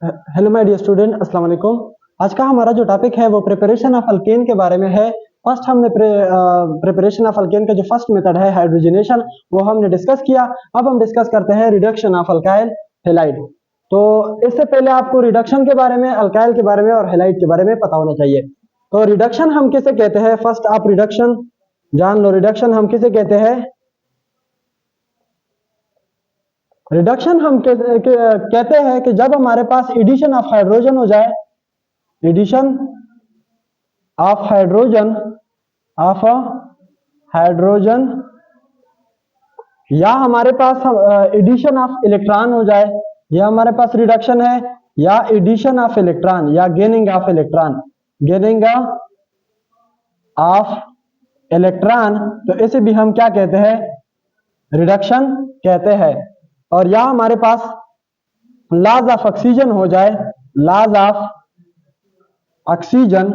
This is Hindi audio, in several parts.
हेलो माय डियर स्टूडेंट, अस्सलाम वालेकुम। आज का हमारा जो टॉपिक है वो प्रिपरेशन ऑफ अल्केन के बारे में है। फर्स्ट हमने प्रिपरेशन ऑफ अल्केन का जो फर्स्ट मेथड है हाइड्रोजनेशन वो हमने डिस्कस किया। अब हम डिस्कस करते हैं रिडक्शन ऑफ अल्काइल हैलाइड। तो इससे पहले आपको रिडक्शन के बारे में, अल्काइल के बारे में और हैलाइड के बारे में पता होना चाहिए। तो रिडक्शन हम किसे कहते हैं, फर्स्ट आप रिडक्शन जान लो। रिडक्शन हम किसे कहते हैं? रिडक्शन हम कहते हैं कि जब हमारे पास एडिशन ऑफ हाइड्रोजन हो जाए, एडिशन ऑफ हाइड्रोजन या हमारे पास एडिशन ऑफ इलेक्ट्रॉन हो जाए, यह हमारे पास रिडक्शन है। या एडिशन ऑफ इलेक्ट्रॉन या गेनिंग ऑफ इलेक्ट्रॉन, तो इसे भी हम क्या कहते हैं? रिडक्शन कहते हैं। और या हमारे पास लॉज ऑफ ऑक्सीजन हो जाए, लॉज ऑफ ऑक्सीजन,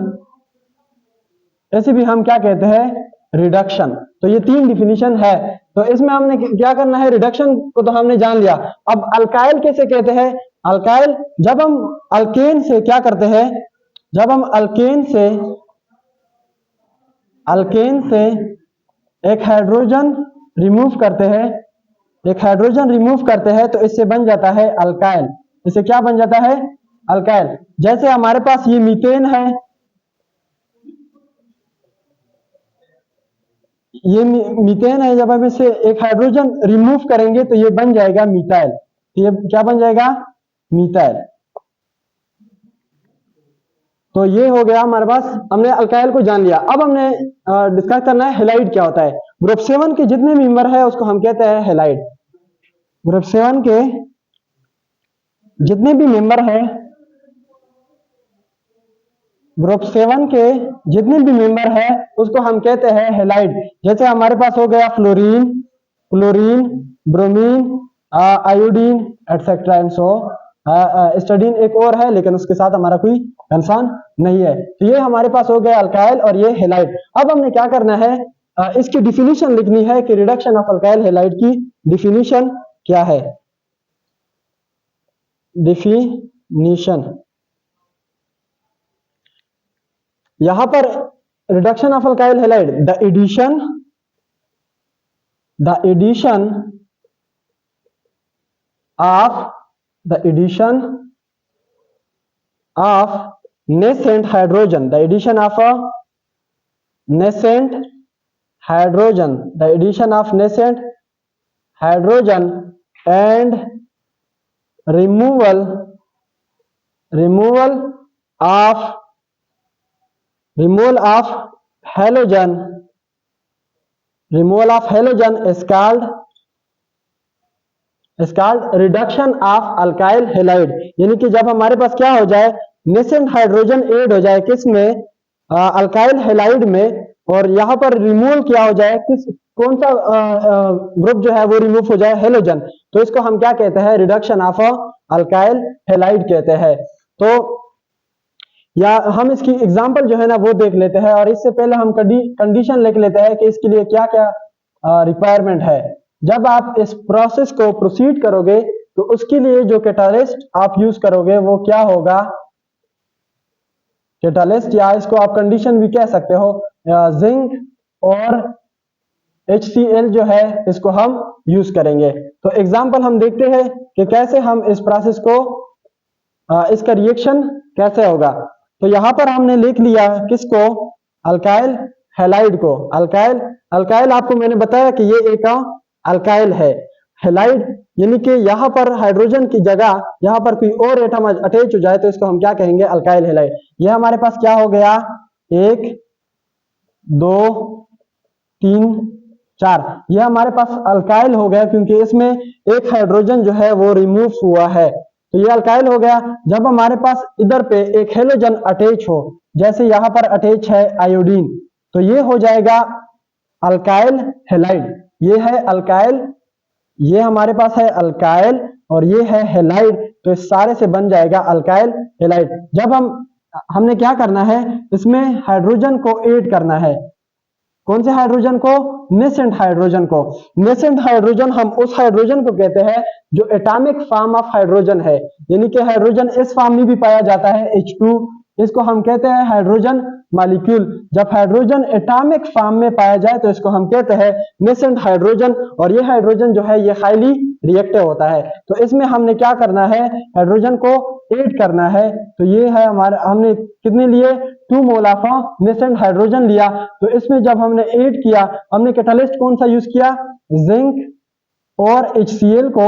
इसे भी हम क्या कहते हैं? रिडक्शन। तो ये तीन डिफिनीशन है। तो इसमें हमने क्या करना है, रिडक्शन को तो हमने जान लिया। अब अल्काइल कैसे कहते हैं? अल्काइल जब हम अल्केन से क्या करते हैं, जब हम अल्केन से एक हाइड्रोजन रिमूव करते हैं, तो इससे बन जाता है अल्काइल। इससे क्या बन जाता है? अल्काइल। जैसे हमारे पास ये मीथेन है, ये मीथेन है, जब हम इसे एक हाइड्रोजन रिमूव करेंगे तो ये बन जाएगा मीथाइल। तो ये क्या बन जाएगा? मीथाइल। तो ये हो गया हमारे पास, हमने अल्काइल को जान लिया। अब हमने डिस्कस करना है हैलाइड क्या होता है। ग्रुप 7 के जितने मेंबर है उसको हम कहते हैं हैलाइड। ग्रुप 7 के जितने भी मेंबर हैं, ग्रुप 7 के जितने भी मेंबर हैं उसको हम कहते हैं हैलाइड। जैसे हमारे पास हो गया fluorine, bromine, iodine et cetera and so स्टडीन एक और है, लेकिन उसके साथ हमारा कोई कंसर्न नहीं है। तो ये हमारे पास हो गया अल्काइल और ये हैलाइड। अब हमने क्या करना है, इसकी डिफिनीशन लिखनी है कि रिडक्शन ऑफ अल्काइल हैलाइड की डिफिनीशन क्या है। डिफिनीशन यहां पर reduction of alkyl halide, the addition of nascent hydrogen, the addition of nascent hydrogen and removal of halogen is called reduction of alkyl halide. यानी कि जब हमारे पास क्या हो जाए, नेसेंट हाइड्रोजन ऐड हो जाए किस में? अल्काइल हैलाइड में, और यहां पर रिमूवल क्या हो जाए, कौन सा ग्रुप जो है वो रिमूव हो जाए? हेलोजन। तो इसको हम क्या कहते हैं? रिडक्शन ऑफ अल्काइल हैलाइड कहते हैं। तो या हम इसकी एग्जांपल जो है ना वो देख लेते हैं, और इससे पहले हम कंडीशन लिख लेते हैं कि इसके लिए क्या क्या रिक्वायरमेंट है। जब आप इस प्रोसेस को प्रोसीड करोगे तो उसके लिए जो कैटालिस्ट आप यूज करोगे वो क्या होगा? कैटालिस्ट, या इसको आप कंडीशन भी कह सकते हो, जिंक और HCl जो है इसको हम यूज करेंगे। तो एग्जांपल हम देखते हैं कि कैसे हम इस प्रोसेस को, इसका रिएक्शन कैसे होगा। तो यहां पर हमने लिख लिया किसको? अल्काइल हैलाइड को। अल्काइल आपको मैंने बताया कि ये एक अल्काइल है। हैलाइड यानी कि यहां पर हाइड्रोजन की जगह यहां पर कोई और एटम अटैच हो जाए तो इसको हम क्या कहेंगे? Alkyl halide. ये हमारे पास क्या हो गया? 1 2 3 4, यह हमारे पास अल्काइल हो गया क्योंकि इसमें एक हाइड्रोजन जो है वो रिमूव हुआ है। तो ये अल्काइल हो गया। जब हमारे पास इधर पे एक हेलोजन अटैच हो, जैसे यहां पर अटैच है आयोडीन, तो ये हो जाएगा अल्काइल हैलाइड। ये है अल्काइल, ये हमारे पास है अल्काइल और ये है हैलाइड। तो इस सारे से बन जाएगा अल्काइल हैलाइड। जब हमने क्या करना है, इसमें हाइड्रोजन को ऐड करना है। कौन से हाइड्रोजन को? नेसेंट हाइड्रोजन को। नेसेंट हाइड्रोजन हम उस हाइड्रोजन को कहते हैं जो एटॉमिक फॉर्म ऑफ हाइड्रोजन है, यानी कि हाइड्रोजन इस फॉर्म में भी पाया जाता है H2, इसको हम कहते हैं हाइड्रोजन मॉलिक्यूल। जब हाइड्रोजन एटॉमिक फॉर्म में पाया जाए तो इसको हम कहते हैं नेसेंट हाइड्रोजन, और ये हाइड्रोजन जो है ये हाईली रिएक्टिव होता है। तो इसमें हमने क्या करना है? हाइड्रोजन को ऐड करना है। तो ये है हमारे, हमने कितने लिए? 2 मोल ऑफ नेसेंट हाइड्रोजन लिया। तो इसमें जब हमने ऐड किया, हमने कैटालिस्ट कौन सा यूज किया? जिंक और HCl को।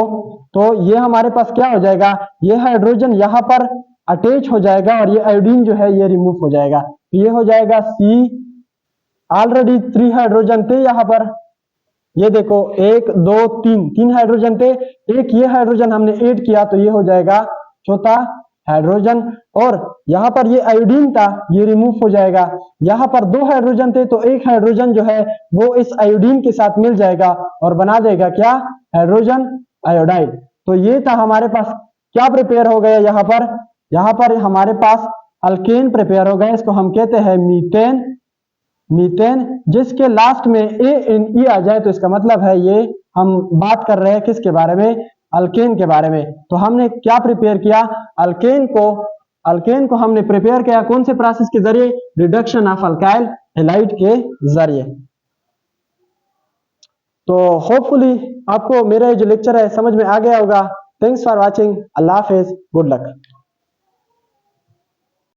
तो ये हमारे पास क्या हो जाएगा? ये हाइड्रोजन यहाँ पर अटैच हो जाएगा और ये आयोडीन जो है ये रिमूव हो जाएगा। तो ये हो जाएगा C। ऑलरेडी 3 हाइड्रोजन थे यहाँ पर, ये देखो 1 2 3 हाइड्रोजन थे, एक ये हाइड्रोजन हमने ऐड किया तो ये हो जाएगा चौथा हाइड्रोजन। और यहाँ पर ये आयोडीन था, ये रिमूव हो जाएगा। यहाँ पर 2 हाइड्रोजन थे तो एक हाइड्रोजन जो है वो इस आयोडीन के साथ मिल जाएगा और बना देगा क्या? Hydrogen iodide. तो ये था हमारे पास क्या प्रिपेयर हो गया यहाँ पर हमारे पास अल्केन प्रिपेयर हो गया। इसको हम कहते हैं मीथेन। मीथेन जिसके लास्ट में ANE आ जाए तो इसका मतलब है ये हम बात कर रहे हैं किसके बारे में? अल्केन के बारे में। तो हमने क्या प्रिपेयर किया? अल्केन को हमने प्रिपेयर किया कौन से प्रोसेस के जरिए? रिडक्शन ऑफ अल्काइल हैलाइड के जरिए। तो होपफुली आपको मेरा जो लेक्चर है समझ में आ गया होगा। Thanks for watching. Allah Hafiz. Good luck.